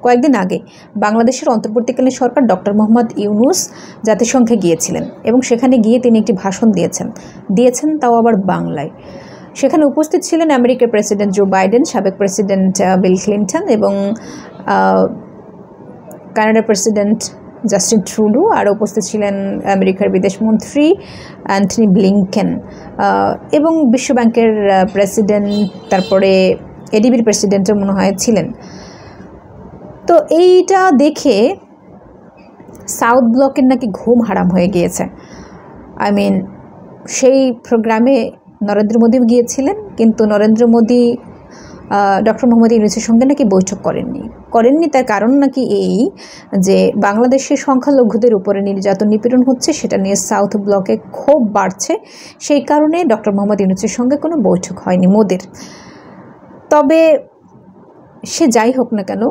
কয়েকদিন আগে বাংলাদেশের অন্তর্বর্তীকালীন সরকার ডক্টর মোহাম্মদ ইউনূস জাতিসংঘে গিয়েছিলেন এবং সেখানে গিয়ে তিনি একটি ভাষণ দিয়েছেন তাও আবার বাংলায়। সেখানে উপস্থিত ছিলেন আমেরিকার প্রেসিডেন্ট জো বাইডেন, সাবেক প্রেসিডেন্ট বিল ক্লিন্টন এবং কানাডার প্রেসিডেন্ট জাস্টিন ট্রুডো, আর উপস্থিত ছিলেন আমেরিকার বিদেশমন্ত্রী অ্যান্থনি ব্লিংকেন এবং বিশ্বব্যাংকের প্রেসিডেন্ট, তারপরে এডিবির প্রেসিডেন্টও মনে হয় ছিলেন। তো এইটা দেখে সাউথ ব্লকের নাকি ঘুম হারাম হয়ে গিয়েছে। সেই প্রোগ্রামে নরেন্দ্র মোদী গিয়েছিলেন, কিন্তু নরেন্দ্র মোদী ডক্টর মোহাম্মদ ইউনূসের সঙ্গে নাকি বৈঠক করেননি। তার কারণ নাকি এই যে বাংলাদেশের সংখ্যালঘুদের উপরে নির্যাতন নিপীড়ন হচ্ছে, সেটা নিয়ে সাউথ ব্লকে ক্ষোভ বাড়ছে। সেই কারণে ডক্টর মোহাম্মদ ইউনূসের সঙ্গে কোনো বৈঠক হয়নি মোদির। তবে সে যাই হোক না কেন,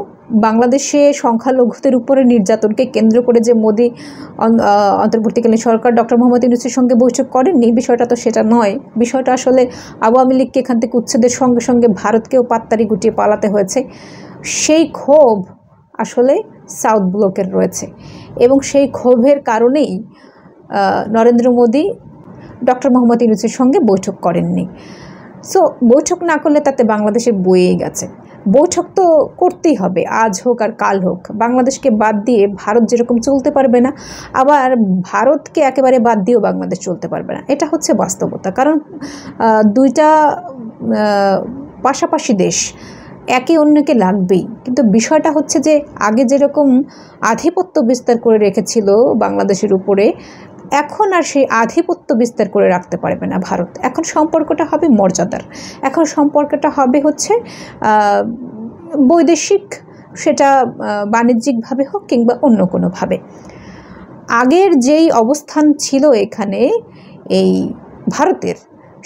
বাংলাদেশে সংখ্যালঘুদের উপরে নির্যাতনকে কেন্দ্র করে যে মোদি অন্তর্বর্তীকালীন সরকার ডক্টর মোহাম্মদ ইউনূসের সঙ্গে বৈঠক করেননি, বিষয়টা তো সেটা নয়। বিষয়টা আসলে আওয়ামী লীগকে এখান থেকে উচ্ছেদের সঙ্গে সঙ্গে ভারতকেও পাত্তারি গুটিয়ে পালাতে হয়েছে। সেই ক্ষোভ আসলে সাউথ ব্লকের রয়েছে এবং সেই ক্ষোভের কারণেই নরেন্দ্র মোদী ডক্টর মোহাম্মদ ইউনূসের সঙ্গে বৈঠক করেননি। সো বৈঠক না করলে তাতে বাংলাদেশের বইয়েই গেছে। বৈঠক তো করতেই হবে, আজ হোক আর কাল হোক। বাংলাদেশকে বাদ দিয়ে ভারত যেরকম চলতে পারবে না, আবার ভারতকে একেবারে বাদ দিয়েও বাংলাদেশ চলতে পারবে না। এটা হচ্ছে বাস্তবতা। কারণ দুইটা পাশাপাশি দেশ, একে অন্যকে লাগবেই। কিন্তু বিষয়টা হচ্ছে যে আগে যেরকম আধিপত্য বিস্তার করে রেখেছিল বাংলাদেশের উপরে, এখন আর সেই আধিপত্য বিস্তার করে রাখতে পারবে না ভারত। এখন সম্পর্কটা হবে মর্যাদার, এখন সম্পর্কটা হবে হচ্ছে বৈদেশিক, সেটা বাণিজ্যিকভাবে হোক কিংবা অন্য কোনোভাবে। আগের যেই অবস্থান ছিল এখানে এই ভারতের,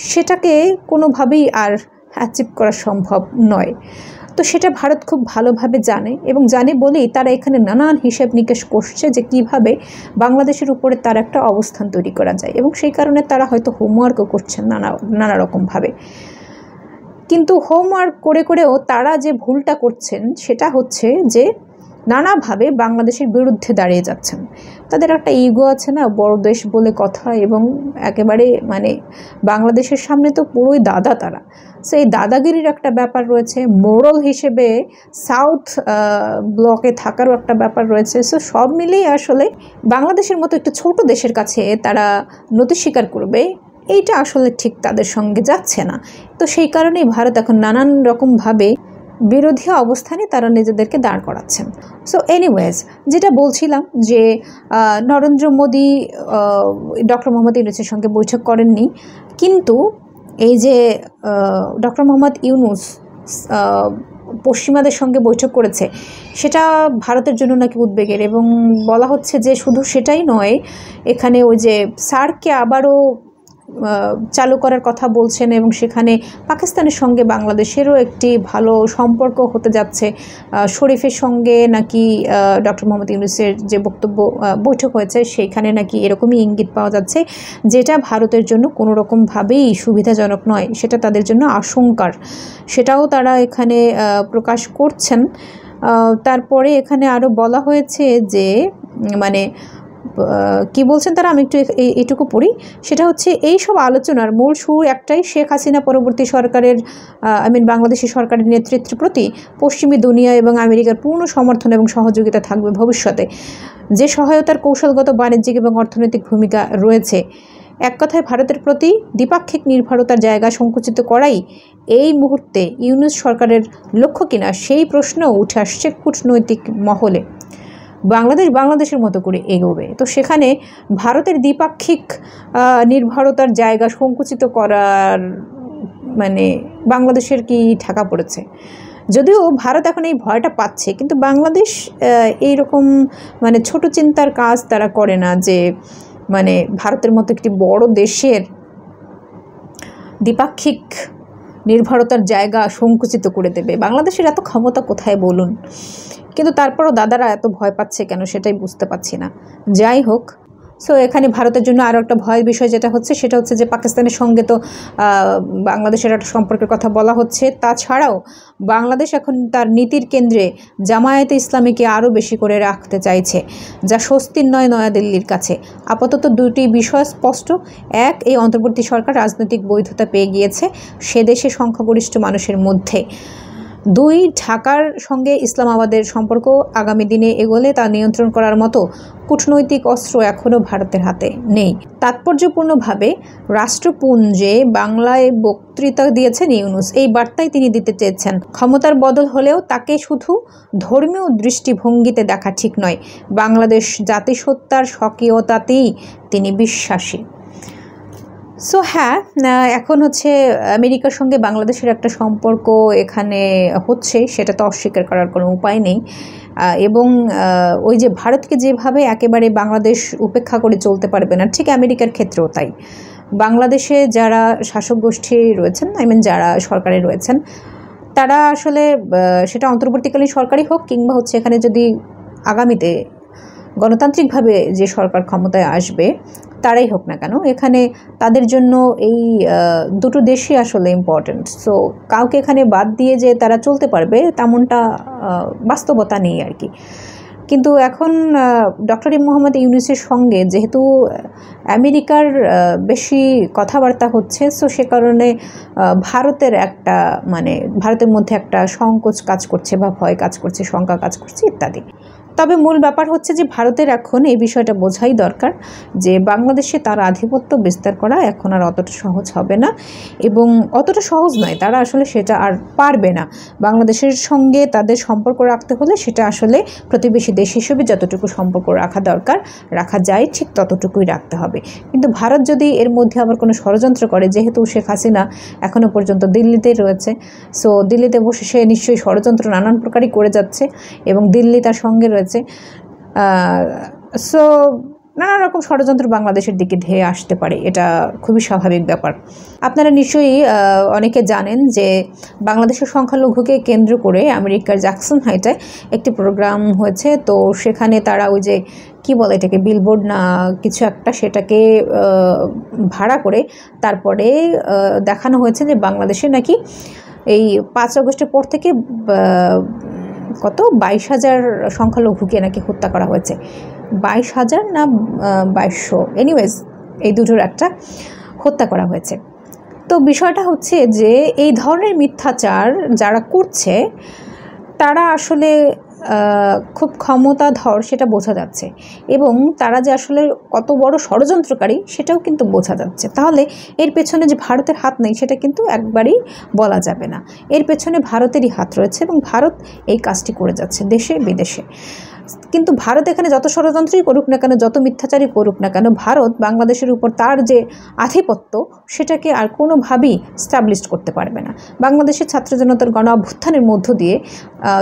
সেটাকে কোনোভাবেই আর অ্যাচিভ করা সম্ভব নয়। তো সেটা ভারত খুব ভালোভাবে জানে এবং জানে বলেই তারা এখানে নানান হিসেব নিকেশ করছে যে কিভাবে বাংলাদেশের উপরে তার একটা অবস্থান তৈরি করা যায়, এবং সেই কারণে তারা হয়তো হোমওয়ার্কও করছেন নানা রকমভাবে। কিন্তু হোমওয়ার্ক করে করেও তারা যে ভুলটা করছেন সেটা হচ্ছে যে নানাভাবে বাংলাদেশের বিরুদ্ধে দাঁড়িয়ে যাচ্ছেন। তাদের একটা ইগো আছে না, বড় দেশ বলে কথা, এবং একেবারে বাংলাদেশের সামনে তো পুরোই দাদা তারা। সো এই দাদাগিরির একটা ব্যাপার রয়েছে, মোরাল হিসেবে সাউথ ব্লকে থাকারও একটা ব্যাপার রয়েছে। সো সব মিলেই আসলে বাংলাদেশের মতো একটু ছোট দেশের কাছে তারা নতি স্বীকার করবে, এইটা আসলে ঠিক তাদের সঙ্গে যাচ্ছে না। তো সেই কারণেই ভারত এখন নানান রকমভাবে বিরোধী অবস্থানে তারা নিজেদেরকে দাঁড় করাচ্ছেন। সো এনিওয়েজ, যেটা বলছিলাম যে নরেন্দ্র মোদী ডক্টর মোহাম্মদ ইউনূসের সঙ্গে বৈঠক করেননি, কিন্তু এই যে ডক্টর মোহাম্মদ ইউনূস পশ্চিমাদের সঙ্গে বৈঠক করেছে, সেটা ভারতের জন্য নাকি উদ্বেগের। এবং বলা হচ্ছে যে শুধু সেটাই নয়, এখানে ওই যে সার্ককে আবারও চালু করার কথা বলছেন, এবং সেখানে পাকিস্তানের সঙ্গে বাংলাদেশেরও একটি ভালো সম্পর্ক হতে যাচ্ছে। শরীফের সঙ্গে নাকি ডক্টর মোহাম্মদ ইউনূসের যে বৈঠক হয়েছে সেইখানে নাকি এরকমই ইঙ্গিত পাওয়া যাচ্ছে, যেটা ভারতের জন্য কোনো রকমভাবেই সুবিধাজনক নয়, সেটা তাদের জন্য আশঙ্কার। সেটাও তারা এখানে প্রকাশ করছেন। তারপরে এখানে আরও বলা হয়েছে যে কি বলছেন তারা, আমি একটু এইটুকু পড়ি। সেটা হচ্ছে এই সব আলোচনার মূল সুর একটাই, শেখ হাসিনা পরবর্তী সরকারের বাংলাদেশি সরকারের নেতৃত্বের প্রতি পশ্চিমী দুনিয়া এবং আমেরিকার পূর্ণ সমর্থন এবং সহযোগিতা থাকবে ভবিষ্যতে। যে সহায়তার কৌশলগত, বাণিজ্যিক এবং অর্থনৈতিক ভূমিকা রয়েছে, এক কথায় ভারতের প্রতি দ্বিপাক্ষিক নির্ভরতার জায়গা সংকুচিত করাই এই মুহূর্তে ইউনূস সরকারের লক্ষ্য কিনা সেই প্রশ্ন উঠে আসছে কূটনৈতিক মহলে। বাংলাদেশের মতো করে এগোবে, তো সেখানে ভারতের দ্বিপাক্ষিক নির্ভরতার জায়গা সংকুচিত করার বাংলাদেশের কি ঠেকা পড়েছে। যদিও ভারত এখন এই ভয়টা পাচ্ছে, কিন্তু বাংলাদেশ এইরকম ছোট চিন্তার কাজ তারা করে না, যে ভারতের মতো একটি বড় দেশের দ্বিপাক্ষিক নির্ভরতার জায়গা সংকুচিত করে দেবে। বাংলাদেশের এত ক্ষমতা কোথায় বলুন, কিন্তু তারপরও দাদারা এত ভয় পাচ্ছে কেন সেটাই বুঝতে পারছি না। যাই হোক, সো এখানে ভারতের জন্য আরও একটা ভয়ের বিষয় যেটা হচ্ছে সেটা হচ্ছে যে পাকিস্তানের সঙ্গে তো বাংলাদেশের একটা সম্পর্কের কথা বলা হচ্ছে, তাছাড়াও বাংলাদেশ এখন তার নীতির কেন্দ্রে জামায়াতে ইসলামীকে আরও বেশি করে রাখতে চাইছে, যা স্বস্তির নয় নয়াদিল্লির কাছে। আপাতত দুটি বিষয় স্পষ্ট। এক, এই অন্তর্বর্তী সরকার রাজনৈতিক বৈধতা পেয়ে গিয়েছে সে দেশে সংখ্যাগরিষ্ঠ মানুষের মধ্যে। দুই, ঢাকার সঙ্গে ইসলামাবাদের সম্পর্ক আগামী দিনে এগোলে তা নিয়ন্ত্রণ করার মতো কূটনৈতিক অস্ত্র এখনও ভারতের হাতে নেই। তাৎপর্যপূর্ণভাবে রাষ্ট্রপুঞ্জে বাংলায় বক্তৃতা দিয়েছেন ইউনূস। এই বার্তাই তিনি দিতে চেয়েছেন, ক্ষমতার বদল হলেও তাকে শুধু ধর্মীয় দৃষ্টিভঙ্গিতে দেখা ঠিক নয়, বাংলাদেশ জাতিসত্তার স্বকীয়তাতেই তিনি বিশ্বাসী। সো হ্যাঁ, এখন হচ্ছে আমেরিকার সঙ্গে বাংলাদেশের একটা সম্পর্ক এখানে হচ্ছে, সেটা তো অস্বীকার করার কোনো উপায় নেই। এবং ওই যে ভারতকে যেভাবে একেবারে বাংলাদেশ উপেক্ষা করে চলতে পারবে না, ঠিক আমেরিকার ক্ষেত্রেও তাই। বাংলাদেশে যারা শাসক গোষ্ঠী রয়েছেন, যারা সরকারে রয়েছেন, তারা আসলে সেটা অন্তর্বর্তীকালীন সরকারই হোক কিংবা হচ্ছে এখানে যদি আগামীতে গণতান্ত্রিকভাবে যে সরকার ক্ষমতায় আসবে তারাই হোক না কেন, এখানে তাদের জন্য এই দুটো দেশই আসলে ইম্পর্ট্যান্ট। সো কাউকে এখানে বাদ দিয়ে যে তারা চলতে পারবে তেমনটা বাস্তবতা নেই আর কি। কিন্তু এখন ডক্টর মোহাম্মদ ইউনূসের সঙ্গে যেহেতু আমেরিকার বেশি কথাবার্তা হচ্ছে, সো সে কারণে ভারতের একটা ভারতের মধ্যে একটা সংকোচ কাজ করছে বা ভয় কাজ করছে, শঙ্কা কাজ করছে ইত্যাদি। তবে মূল ব্যাপার হচ্ছে যে ভারতের এখন এই বিষয়টা বোঝাই দরকার যে বাংলাদেশে তার আধিপত্য বিস্তার করা এখন আর অতটা সহজ হবে না, এবং অতটা সহজ নয়, তারা আসলে সেটা আর পারবে না। বাংলাদেশের সঙ্গে তাদের সম্পর্ক রাখতে হলে সেটা আসলে প্রতিবেশী দেশ হিসেবে যতটুকু সম্পর্ক রাখা দরকার, রাখা যায় ঠিক ততটুকুই রাখতে হবে। কিন্তু ভারত যদি এর মধ্যে আবার কোনো ষড়যন্ত্র করে, যেহেতু শেখ হাসিনা এখনও পর্যন্ত দিল্লিতেই রয়েছে, সো দিল্লিতে বসে সে নিশ্চয়ই ষড়যন্ত্র নানান প্রকারই করে যাচ্ছে এবং দিল্লি তার সঙ্গে রয়েছে। সো নানা রকম ষড়যন্ত্র বাংলাদেশের দিকে ধেয়ে আসতে পারে, এটা খুবই স্বাভাবিক ব্যাপার। আপনারা নিশ্চয়ই অনেকে জানেন যে বাংলাদেশের সংখ্যালঘুকে কেন্দ্র করে আমেরিকার জ্যাকসন হাইটে একটি প্রোগ্রাম হয়েছে। তো সেখানে তারা ওই যে কি বলে এটাকে, বিলবোর্ড না কিছু একটা, সেটাকে ভাড়া করে তারপরে দেখানো হয়েছে যে বাংলাদেশে নাকি এই 5 আগস্টের পর থেকে কত 22,000 সংখ্যালঘুকে নাকি হত্যা করা হয়েছে। 22,000 না 2200, এনিওয়েজ এই দুটোর একটা হত্যা করা হয়েছে। তো বিষয়টা হচ্ছে যে এই ধরনের মিথ্যাচার যারা করছে তারা আসলে খুব ক্ষমতাধর সেটা বোঝা যাচ্ছে, এবং তারা যে আসলে কত বড় ষড়যন্ত্রকারী সেটাও কিন্তু বোঝা যাচ্ছে। তাহলে এর পেছনে যে ভারতের হাত নেই সেটা কিন্তু একবারই বলা যাবে না, এর পেছনে ভারতেরই হাত রয়েছে এবং ভারত এই কাজটি করে যাচ্ছে দেশে বিদেশে। কিন্তু ভারত এখানে যত ষড়যন্ত্রই করুক না কেন, যত মিথ্যাচারই করুক না কেন, ভারত বাংলাদেশের উপর তার যে আধিপত্য সেটাকে আর কোনোভাবেই স্টাবলিশ করতে পারবে না। বাংলাদেশের ছাত্র জনতার গণ অভ্যুত্থানের মধ্য দিয়ে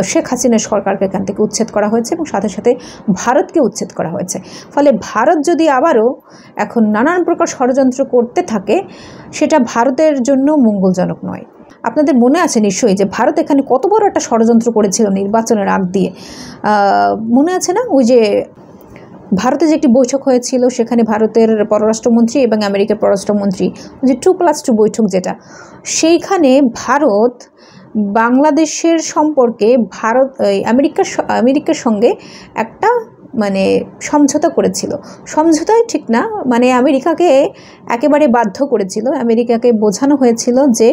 শেখ হাসিনার সরকারকে এখান থেকে উচ্ছেদ করা হয়েছে এবং সাথে সাথে ভারতকে উচ্ছেদ করা হয়েছে। ফলে ভারত যদি আবারও এখন নানান প্রকার ষড়যন্ত্র করতে থাকে, সেটা ভারতের জন্য মঙ্গলজনক নয়। আপনাদের মনে আছে নিশ্চয়ই যে ভারত এখানে কত বড় একটা ষড়যন্ত্র করেছিল নির্বাচনের আগ দিয়ে, মনে আছে না? ওই যে ভারতে যে একটি বৈঠক হয়েছিল, সেখানে ভারতের পররাষ্ট্রমন্ত্রী এবং আমেরিকার পররাষ্ট্রমন্ত্রী, যে 2+2 বৈঠক যেটা, সেইখানে ভারত বাংলাদেশের সম্পর্কে আমেরিকার সঙ্গে একটা সমঝোতা করেছিল। সমঝোতাই ঠিক না, আমেরিকাকে একেবারে বাধ্য করেছিল। আমেরিকাকে বোঝানো হয়েছিল যে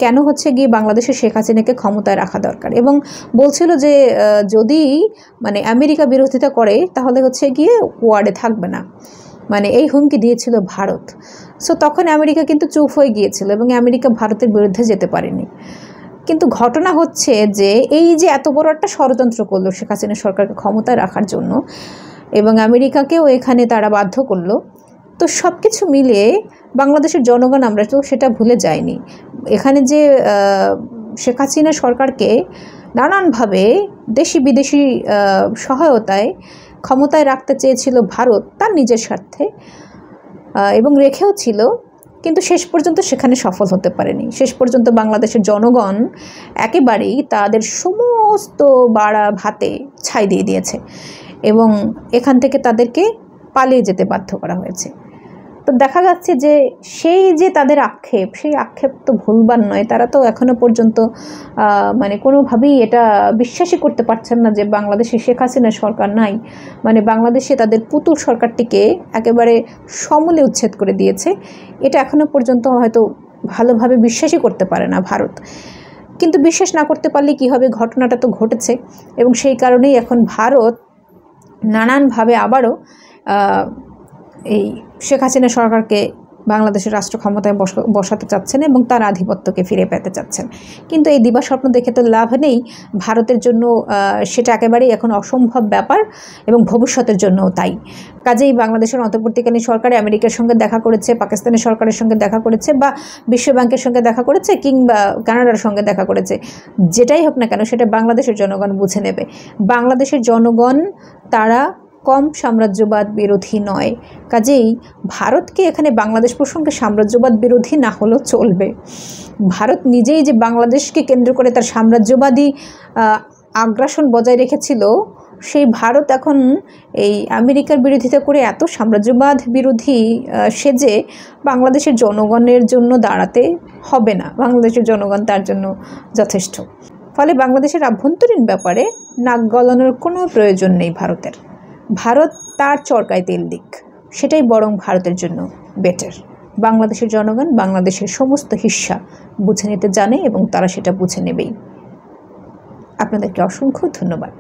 কেন হচ্ছে গিয়ে বাংলাদেশের শেখ হাসিনাকে ক্ষমতায় রাখা দরকার, এবং বলছিল যে যদি আমেরিকা বিরোধিতা করে তাহলে হচ্ছে গিয়ে ওয়ার্ডে থাকবে না, এই হুমকি দিয়েছিল ভারত। সো তখন আমেরিকা কিন্তু চুপ হয়ে গিয়েছিল এবং আমেরিকা ভারতের বিরুদ্ধে যেতে পারেনি। কিন্তু ঘটনা হচ্ছে যে এই যে এত বড় একটা ষড়যন্ত্র করলো শেখ হাসিনা সরকারকে ক্ষমতায় রাখার জন্য, এবং আমেরিকাকেও এখানে তারা বাধ্য করলো, তো সব কিছু মিলিয়ে বাংলাদেশের জনগণ আমরা তো সেটা ভুলে যাইনি। এখানে যে শেখ হাসিনা সরকারকে নানানভাবে দেশি বিদেশি সহায়তায় ক্ষমতায় রাখতে চেয়েছিল ভারত তার নিজের স্বার্থে, এবং রেখেও ছিল, কিন্তু শেষ পর্যন্ত সেখানে সফল হতে পারেনি। শেষ পর্যন্ত বাংলাদেশের জনগণ একেবারেই তাদের সমস্ত বাড়া ভাতে ছাই দিয়ে দিয়েছে, এবং এখান থেকে তাদেরকে পালিয়ে যেতে বাধ্য করা হয়েছে। তো দেখা যাচ্ছে যে সেই যে তাদের আক্ষেপ, সেই আক্ষেপ তো ভুলবার নয়। তারা তো এখনো পর্যন্ত মানে কোনোভাবেই এটা বিশ্বাসই করতে পারছেন না যে বাংলাদেশে শেখ হাসিনা সরকার নাই, মানে বাংলাদেশে তাদের পুতুল সরকারটিকে একেবারে সমূলে উচ্ছেদ করে দিয়েছে। এটা এখনো পর্যন্ত হয়তো ভালোভাবে বিশ্বাসই করতে পারে না ভারত। কিন্তু বিশ্বাস না করতে পারলে কী হবে, ঘটনাটা তো ঘটেছে, এবং সেই কারণেই এখন ভারত নানানভাবে আবারও এই শেখ হাসিনা সরকারকে বাংলাদেশের রাষ্ট্র ক্ষমতায় বসাতে চাচ্ছেন এবং তার আধিপত্যকে ফিরে পেতে চাচ্ছেন। কিন্তু এই দিবাস্বপ্ন দেখে তো লাভ নেই, ভারতের জন্য সেটা একেবারেই এখন অসম্ভব ব্যাপার, এবং ভবিষ্যতের জন্যও তাই। কাজেই বাংলাদেশের অন্তর্বর্তীকালীন সরকার আমেরিকার সঙ্গে দেখা করেছে, পাকিস্তানের সরকারের সঙ্গে দেখা করেছে, বা বিশ্বব্যাংকের সঙ্গে দেখা করেছে, কিংবা কানাডার সঙ্গে দেখা করেছে, যেটাই হোক না কেন সেটা বাংলাদেশের জনগণ বুঝে নেবে। বাংলাদেশের জনগণ তারা কম সাম্রাজ্যবাদ বিরোধী নয়। কাজেই ভারতকে এখানে বাংলাদেশ প্রসঙ্গে সাম্রাজ্যবাদ বিরোধী না হলেও চলবে। ভারত নিজেই যে বাংলাদেশকে কেন্দ্র করে তার সাম্রাজ্যবাদী আগ্রাসন বজায় রেখেছিল, সেই ভারত এখন এই আমেরিকার বিরোধিতা করে এত সাম্রাজ্যবাদ বিরোধী সেজে বাংলাদেশের জনগণের জন্য দাঁড়াতে হবে না। বাংলাদেশের জনগণ তার জন্য যথেষ্ট। ফলে বাংলাদেশের আভ্যন্তরীণ ব্যাপারে নাক গলানোর কোনো প্রয়োজন নেই ভারতের। ভারত তার চরকায় তেল দিক, সেটাই বরং ভারতের জন্য বেটার। বাংলাদেশের জনগণ বাংলাদেশের সমস্ত হিস্সা বুঝে নিতে জানে এবং তারা সেটা বুঝে নেবেই। আপনাদেরকে অসংখ্য ধন্যবাদ।